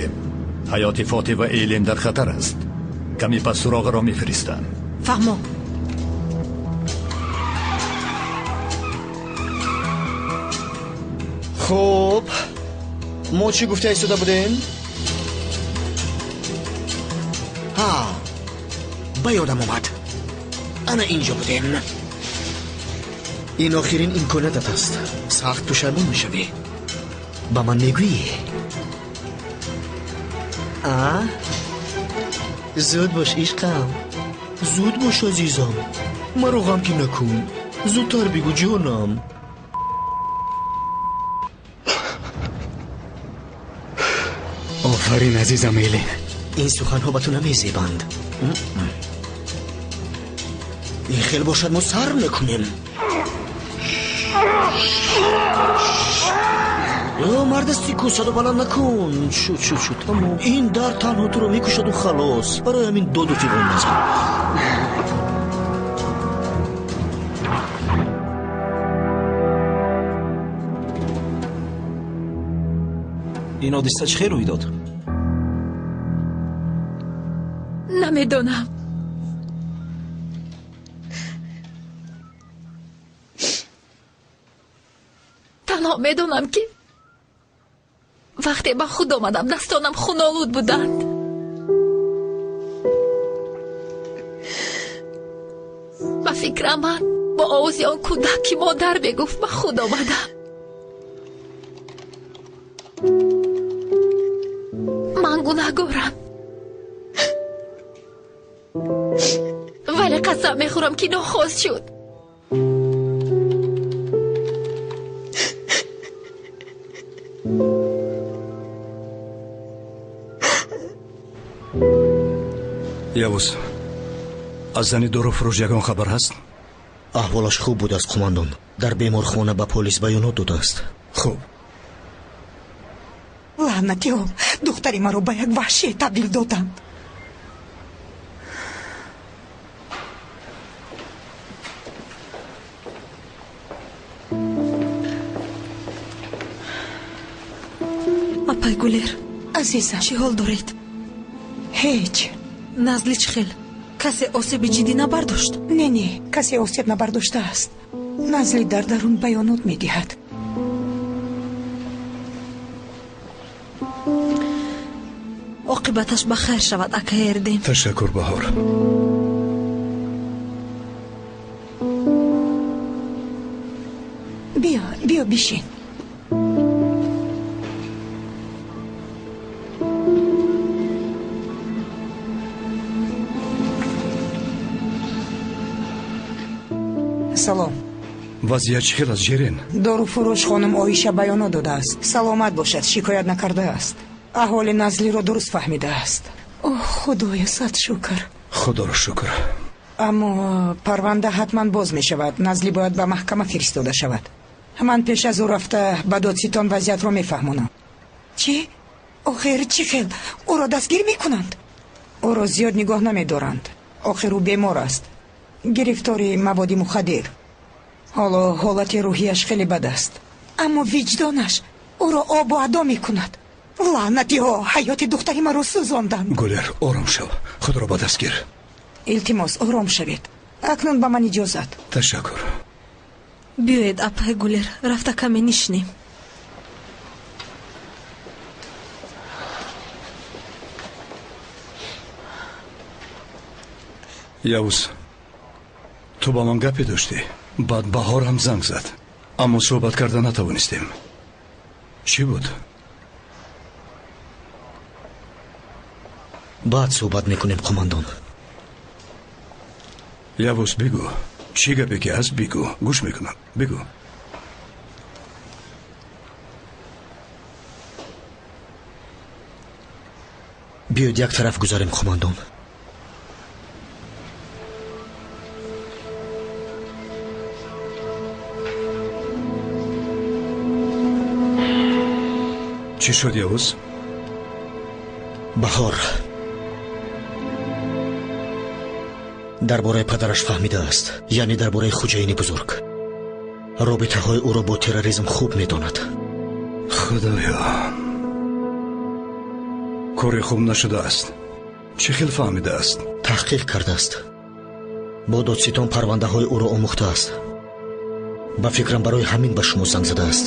برگردیم. حیات فاتح و ایلین در خطر است. کمی پس سراغ را میفرستم. فهمو. خب ما چی گفته ایستاده بودیم؟ ها با یادم اومد. انا اینجا بودیم. این آخرین امکاناتت است. سخت پشیمون میشوی. با من میگویی؟ زود باش عشقم، زود باش عزیزم، مرا غمگین نکن، زودتر بگو جانم. آفرین عزیزم ایلین. این سخنها به تو نمیزیبند. این خیلی باشد ما سر نکنیم. مرد سیکو صدا بلند نکن. شد تمام. این در تنها تو رو میکشد و خلاص. برای همین داد و فیغان نزن. این حادثه چه روی داد؟ نمیدونم. تنها میدونم که وقتی به خود آمدم دستانم خونالود بودند. به فکر من با آوازی آن کودکی مادر بگفت به خود آمدم. من گناهکارم، ولی قسم میخورم که ناخواست شد. یوز، از زنی دروفروش یگان خبر هست؟ احوالش خوب بود است قماندان. در بیمارخانه به پلیس بیانات داده است. خوب. لعنتی ها، دختری ما رو به یک وحشی تبدیل دادند. اپای گولر عزیزم چی حال دارید؟ هیچ. نزلی چخیل؟ کسی آسیب جدی نبرداشت؟ نه کسی آسیب نبرداشته است. نزلی در درون بیانات می دهد. عاقبتش بخیر شود اکه اردیم. تشکر بهار. بیا بشین. سلام. وضعیت چخیل است جیرین؟ دارو فروش خانم آیشه بیانات داده است. سلامت باشد، شکایت نکرده است. احوال نزلی را درست فهمیده است. اوه خدای صد شکر. خدا را شکر. اما پرونده حتما باز می شود. نزلی باید به محکمه فرستاده شود. من پیش از او رفته به دادستان وضعیت را می فهمونم. چی؟ آخر چی خیل؟ او را دستگیر می کنند؟ او را زیاد نگاه نمی دارند. آخر او بیمار است، گرفتاری مواد مخدر. حالا حالت روحیش خیلی بد است. اما وجدانش او را آب و ادا می کند. لعنتی ها، حیات دختری ما رو سوزاندند. گلر آرام شو، خود را با دست گیر. التماس آرام شوید. اکنون به من اجازت. تشکر. بیایید اپای گولر رفته کمی نشنیم. یوز، تو با من گپی داشتی. بعد بهار هم زنگ زد، اما صحبت کرده نتوانستیم. چی بود؟ بعد صحبت میکنیم قماندان. یوز بگو، چی گپی که هست بگو، گوش میکنم. بگو. بیاید یک طرف گذاریم قماندان. چی شد یوز؟ بهار درباره پدرش فهمیده است، یعنی درباره خوجین بزرگ. رابطه های او را با تروریسم خوب میداند. خدایا، кори хуб нашудааст. чӣ хел фаҳмидааст? таҳқиқ кардааст. бо додситон парвандаҳои ӯро омӯхтааст. ба фикрам барои ҳамин ба шумо занг задааст.